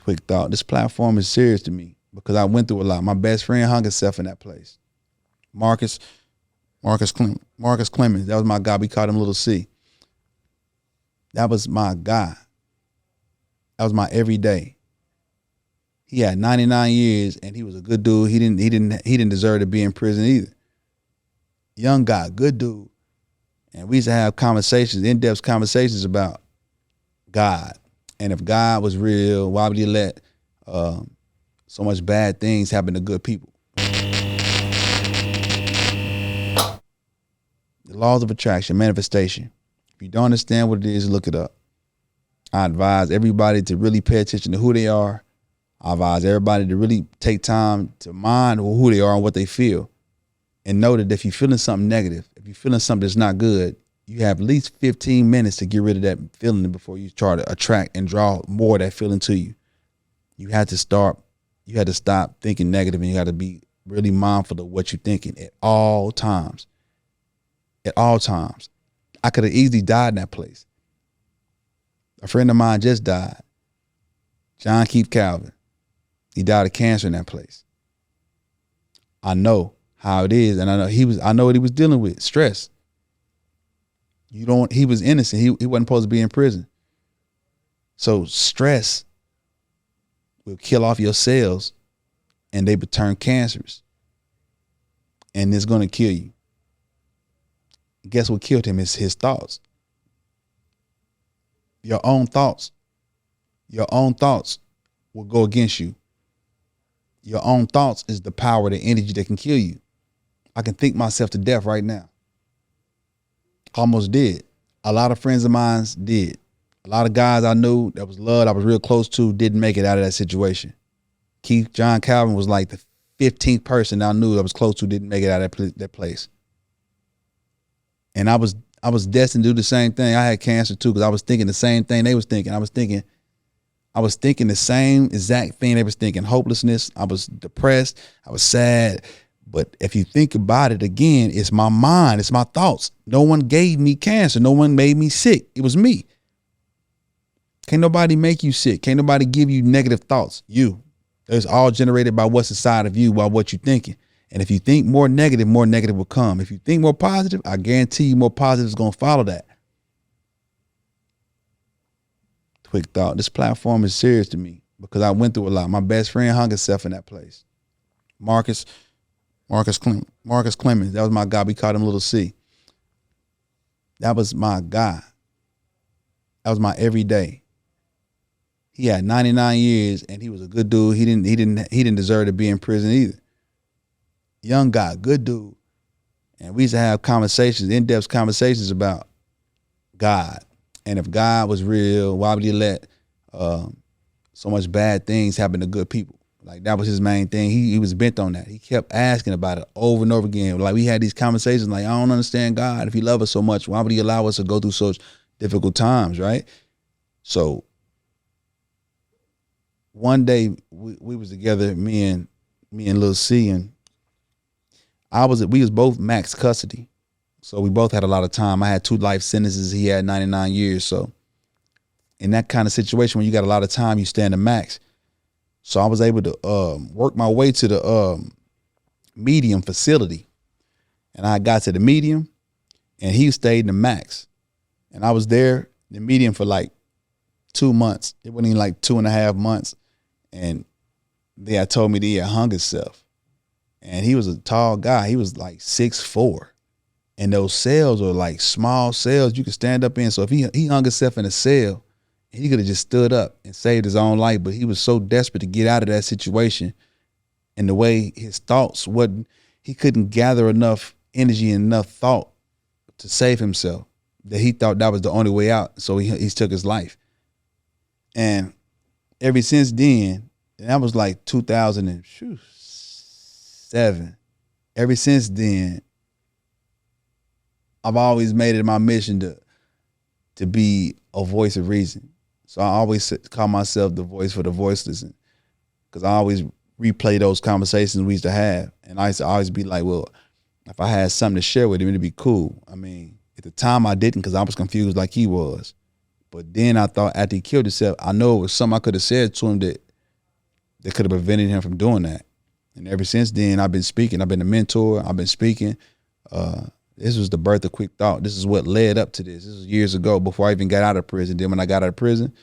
Quick thought. This platform is serious to me because I went through a lot. My best friend hung himself in that place. Marcus, Marcus Clemens. That was my guy. We called him Little C. That was my guy. That was my everyday. He had 99 years and he was a good dude. He didn't deserve to be in prison either. Young guy, good dude. And we used to have conversations, in-depth conversations about God. And if God was real, why would he let so much bad things happen to good people? The laws of attraction, manifestation. If you don't understand what it is, look it up. I advise everybody to really pay attention to who they are. I advise everybody to really take time to mind who they are and what they feel. And know that if you're feeling something negative, if you're feeling something that's not good, you have at least 15 minutes to get rid of that feeling before you try to attract and draw more of that feeling to you. You had to stop thinking negative, and you got to be really mindful of what you're thinking at all times. At all times. I could have easily died in that place. A friend of mine just died. John Keith Calvin. He died of cancer in that place. I know how it is, and I know what he was dealing with, stress. He was innocent. He wasn't supposed to be in prison. So stress will kill off your cells and they would turn cancerous. And it's going to kill you. Guess what killed him? Is his thoughts. Your own thoughts. Your own thoughts will go against you. Your own thoughts is the power, the energy that can kill you. I can think myself to death right now. Almost did. A lot of friends of mine did. A lot of guys I knew that was loved, I was real close to, didn't make it out of that situation. John Calvin was like the 15th person I knew that was close to didn't make it out of that place. And I was destined to do the same thing. I had cancer too, because I was thinking the same thing they was thinking. I was thinking the same exact thing they was thinking. Hopelessness. I was depressed. I was sad. But if you think about it again, it's my mind. It's my thoughts. No one gave me cancer. No one made me sick. It was me. Can't nobody make you sick. Can't nobody give you negative thoughts. You. It's all generated by what's inside of you, by what you're thinking. And if you think more negative will come. If you think more positive, I guarantee you more positive is going to follow that. Quick thought. This platform is serious to me because I went through a lot. My best friend hung himself in that place. Marcus Clemens. That was my guy. We called him Little C. That was my guy. That was my everyday. He had 99 years and he was a good dude. He didn't deserve to be in prison either. Young guy, good dude. And we used to have conversations, in-depth conversations about God. And if God was real, why would he let so much bad things happen to good people? Like, that was his main thing. He was bent on that. He kept asking about it over and over again. Like, we had these conversations like, I don't understand God. If he loved us so much, why would he allow us to go through such difficult times, right? So one day we was together, me and Lil C, and we was both max custody. So we both had a lot of time. I had 2 life sentences. He had 99 years. So in that kind of situation, when you got a lot of time, you stand the max. So I was able to work my way to the medium facility. And I got to the medium and he stayed in the max. And I was there, the medium, for like 2 months. It wasn't even like 2.5 months. And they had told me that he had hung himself. And he was a tall guy. He was like 6'4". And those cells were like small cells you could stand up in. So if he hung himself in a cell, he could have just stood up and saved his own life. But he was so desperate to get out of that situation. And the way his thoughts he couldn't gather enough energy and enough thought to save himself, that he thought that was the only way out. So he took his life. And ever since then, and that was like 2007. Ever since then, I've always made it my mission to be a voice of reason. So I always call myself the voice for the voiceless, because I always replay those conversations we used to have. And I used to always be like, well, if I had something to share with him, it'd be cool. I mean, at the time I didn't, because I was confused like he was. But then I thought after he killed himself, I know it was something I could have said to him that that could have prevented him from doing that. And ever since then, I've been speaking. I've been a mentor. I've been speaking. This was the birth of Quick Thought. This is what led up to this. This was years ago before I even got out of prison. Then when I got out of prison,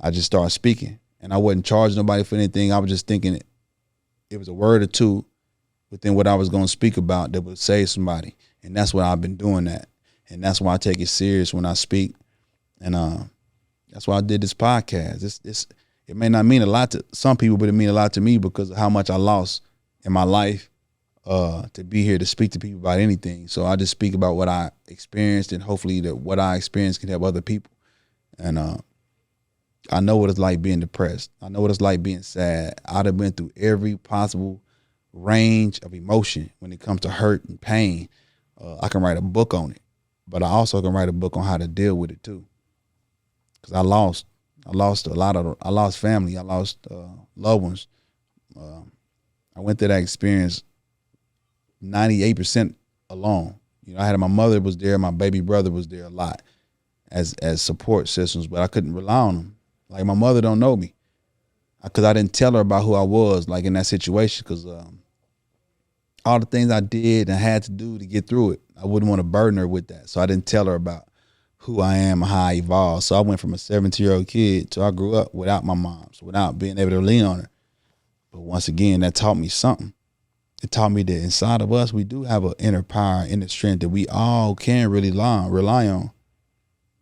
I just started speaking. And I wasn't charging nobody for anything. I was just thinking it was a word or two within what I was going to speak about that would save somebody. And that's what I've been doing that. And that's why I take it serious when I speak. And that's why I did this podcast. It may not mean a lot to some people, but it means a lot to me because of how much I lost in my life to be here to speak to people about anything. So I just speak about what I experienced, and hopefully that what I experienced can help other people. And I know what it's like being depressed. I know what it's like being sad. I'd have been through every possible range of emotion when it comes to hurt and pain. I can write a book on it, but I also can write a book on how to deal with it too. Because I lost I lost family. I lost loved ones. I went through that experience 98% alone. You know, I had my mother was there, my baby brother was there a lot as support systems, but I couldn't rely on them. Like my mother don't know me because I didn't tell her about who I was, like in that situation, because all the things I did and had to do to get through it, I wouldn't want to burden her with that. So I didn't tell her about who I am and how I evolved. So I went from a 17-year-old kid to I grew up without my mom, so without being able to lean on her. But once again, that taught me something. It taught me that inside of us, we do have an inner power, inner strength that we all can really rely on.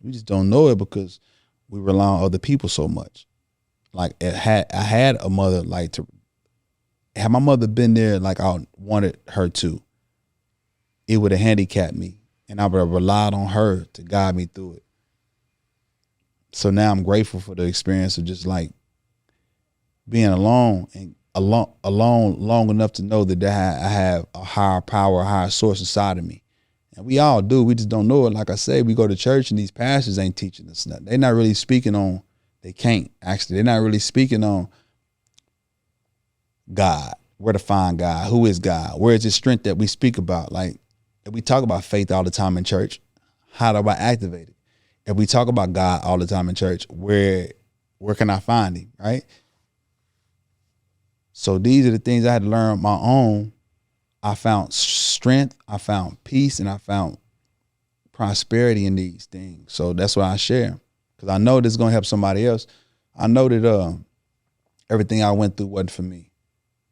We just don't know it because we rely on other people so much. Like I had a mother, like had my mother been there like I wanted her to, it would have handicapped me, and I would have relied on her to guide me through it. So now I'm grateful for the experience of just like being alone long enough to know that I have a higher power, a higher source inside of me. And we all do. We just don't know it. Like I say, we go to church and these pastors ain't teaching us nothing. They're not really speaking on, they can't actually. They're not really speaking on God, where to find God, who is God, where is this strength that we speak about? Like, if we talk about faith all the time in church, how do I activate it? If we talk about God all the time in church, where can I find him, right? So these are the things I had to learn on my own. I found strength, I found peace, and I found prosperity in these things. So that's why I share, because I know this is going to help somebody else. I know that everything I went through wasn't for me.